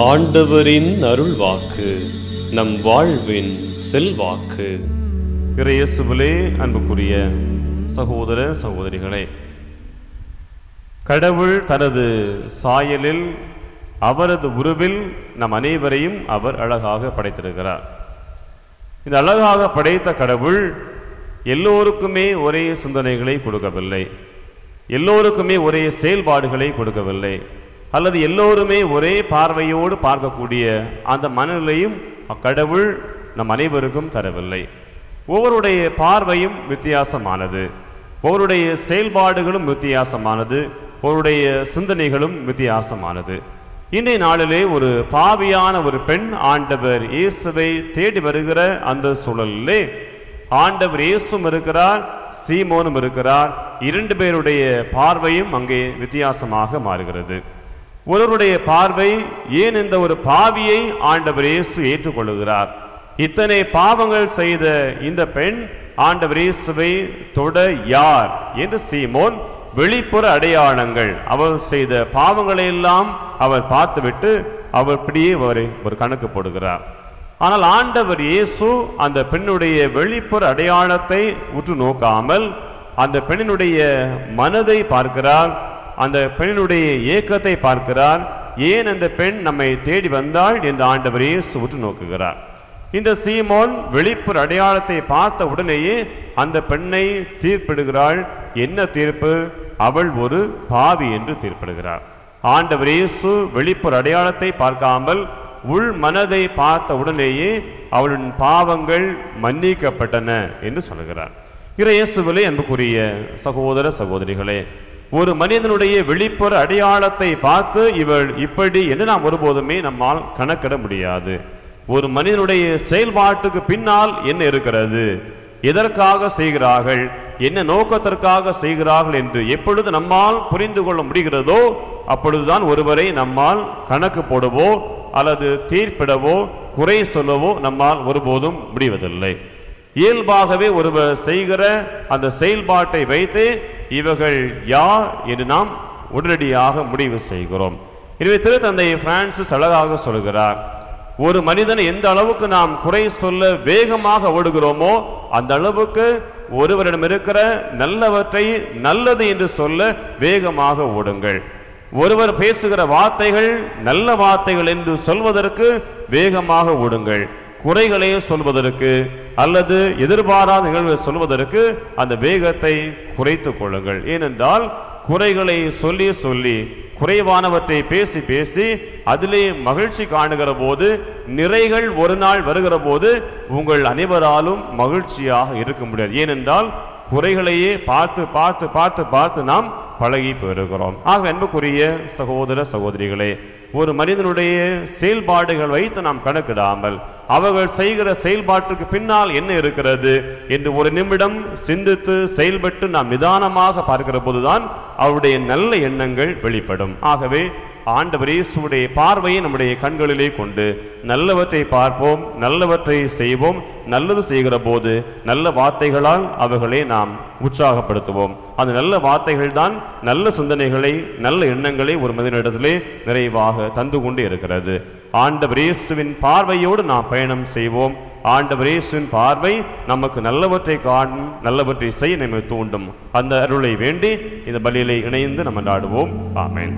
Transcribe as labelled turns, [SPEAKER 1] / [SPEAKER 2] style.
[SPEAKER 1] ஆண்டவரின் அருள்வாக்கு நம் வாழ்வின் செல்வாக்கு.
[SPEAKER 2] இயேசுவிலே அன்புக்குரிய சகோதர சகோதரிகளே, கடவுள் தனது சாயலில் அவரது உருவில் நம் அனைவரையும் அவர் அழகாக படைத்திருக்கிறார். இந்த அழகாக படைத்த கடவுள் எல்லோருக்குமே ஒரே சிந்தனைகளை கொடுக்கவில்லை, எல்லோருக்குமே ஒரே செயல்பாடுகளை கொடுக்கவில்லை, அல்லது எல்லோருமே ஒரே பார்வையோடு பார்க்கக்கூடிய அந்த மனநிலையும் அக்கடவுள் நம் அனைவருக்கும் தரவில்லை. ஒவ்வொருடைய பார்வையும் வித்தியாசமானது, ஒவ்வொருடைய செயல்பாடுகளும் வித்தியாசமானது, ஒவ்வொருடைய சிந்தனைகளும் வித்தியாசமானது. இன்றைய நாளிலே ஒரு பாவியான ஒரு பெண் ஆண்டவர் இயேசுவை தேடி வருகிற அந்த சூழலிலே ஆண்டவர் இயேசுவும் இருக்கிறார், சீமோனும் இருக்கிறார். இரண்டு பேருடைய பார்வையும் அங்கே வித்தியாசமாக மாறுகிறது. ஒருவருடைய பார்வை, ஏன் இந்த ஒரு பாவியை ஆண்டவர் இயேசு ஏற்றுக்கொள்ளுகிறார்? இத்தனை பாவங்கள் செய்த இந்த பெண் ஆண்டவர் இயேசுவை தொட யார் என்று சீமோன் வெளிப்புற அடையாளங்கள், அவர் செய்த பாவங்களை எல்லாம் அவர் பார்த்துவிட்டு அவர் இப்படியே ஒரு கணக்கு போடுகிறார். ஆனால் ஆண்டவர் இயேசு அந்த பெண்ணுடைய வெளிப்புற அடையாளத்தை உற்று நோக்காமல் அந்த பெண்ணினுடைய மனதை பார்க்கிறார், அந்த பெண்ணினுடைய ஏக்கத்தை பார்க்கிறார். ஏன் அந்த பெண் நம்மை தேடி வந்தாள் என்று ஆண்டவர் இயேசு உற்று நோக்குகிறார். இந்த சீமோன் வெளிப்புற அடையாளத்தை பார்த்த உடனேயே அந்த பெண்ணை தீர்ப்பிடுகிறாள். என்ன தீர்ப்பு? அவள் ஒரு பாவி என்று தீர்ப்பிடுகிறார். ஆண்டவர் இயேசு வெளிப்புற அடையாளத்தை பார்க்காமல் உள் மனதை பார்த்த உடனேயே அவளின் பாவங்கள் மன்னிக்கப்பட்டன என்று சொல்கிறார். இயேசுவிலே அன்புக்குரிய சகோதர சகோதரிகளே, ஒரு மனிதனுடைய வெளிப்புற அடையாளத்தை பார்த்து இவள் இப்படி என்று நாம் ஒருபோதுமே நம்மால் கணக்கிட முடியாது. ஒரு மனிதனுடைய செயல்பாட்டுக்கு பின்னால் என்ன இருக்கிறது, எதற்காக செய்கிறார்கள், என்ன நோக்கத்திற்காக செய்கிறார்கள் என்று எப்பொழுது நம்மால் புரிந்து கொள்ள முடிகிறதோ அப்பொழுதுதான் ஒருவரை நம்மால் கணக்கு போடவோ அல்லது தீர்ப்பிடவோ குறை சொல்லவோ நம்மால் ஒருபோதும் முடிவதில்லை. இயல்பாகவே ஒருவர் செய்கிற அந்த செயல்பாட்டை வைத்து இவர்கள் யார் என்று நாம் உடனடியாக முடிவு செய்கிறோம். எனவே திருத்தந்தை பிரான்சிஸ் அழகாக சொல்கிறார், ஒரு மனிதனை எந்த அளவுக்கு நாம் குறை சொல்ல வேகமாக ஓடுகிறோமோ அந்த அளவுக்கு ஒருவரிடம் இருக்கிற நல்லவற்றை நல்லது என்று சொல்ல வேகமாக ஓடுங்கள். ஒருவர் பேசுகிற வார்த்தைகள் நல்ல வார்த்தைகள் என்று சொல்வதற்கு வேகமாக ஓடுங்கள். குறைகளை சொல்வதற்கு அல்லது எதிர்பாராத நிகழ்வை சொல்வதற்கு அந்த வேகத்தை குறைத்து கொள்ளுங்கள். ஏனென்றால் குறைகளை சொல்லி சொல்லி குறைவானவற்றை பேசி பேசி அதிலே மகிழ்ச்சி காணுகிற போது, நிறைகள் ஒரு நாள் வருகிற போது உங்கள் அனைவராலும் மகிழ்ச்சியாக இருக்க முடியாது. ஏனென்றால் குறைகளையே பார்த்து பார்த்து பார்த்து பார்த்து நாம் பழகி பெறுகிறோம். ஆக அன்புக்குரிய சகோதர சகோதரிகளே, ஒரு மனிதனுடைய செயல்பாடுகள் வைத்து நாம் கணக்கிடாமல் அவர்கள் செய்கிற செயல்பாட்டுக்கு பின்னால் என்ன இருக்கிறது என்று ஒரு நிமிடம் சிந்தித்து செயல்பட்டு நாம் நிதானமாக பார்க்கிற போதுதான் அவருடைய நல்ல எண்ணங்கள் வெளிப்படும். ஆகவே ஆண்டவர் இயேசுவுடைய பார்வையை நம்முடைய கண்களிலே கொண்டு நல்லவற்றை பார்ப்போம், நல்லவற்றை செய்வோம். நல்லது செய்கிற போது நல்ல வார்த்தைகளால் அவர்களை நாம் உற்சாகப்படுத்துவோம். அந்த நல்ல வார்த்தைகள் தான் நல்ல சிந்தனைகளை, நல்ல எண்ணங்களை ஒரு மனிதனிடத்திலே நிறைவாக தந்து கொண்டு இருக்கிறது. ஆண்டவர் இயேசுவின் பார்வையோடு நாம் பயணம் செய்வோம். ஆண்டவர் இயேசுவின் பார்வை நமக்கு நல்லவற்றை காணும், நல்லவற்றை செய்ய நம்மை தூண்டும். அந்த அருளை வேண்டி இந்த பலியிலே இணைந்து நம்ம நாடுவோம். ஆமென்.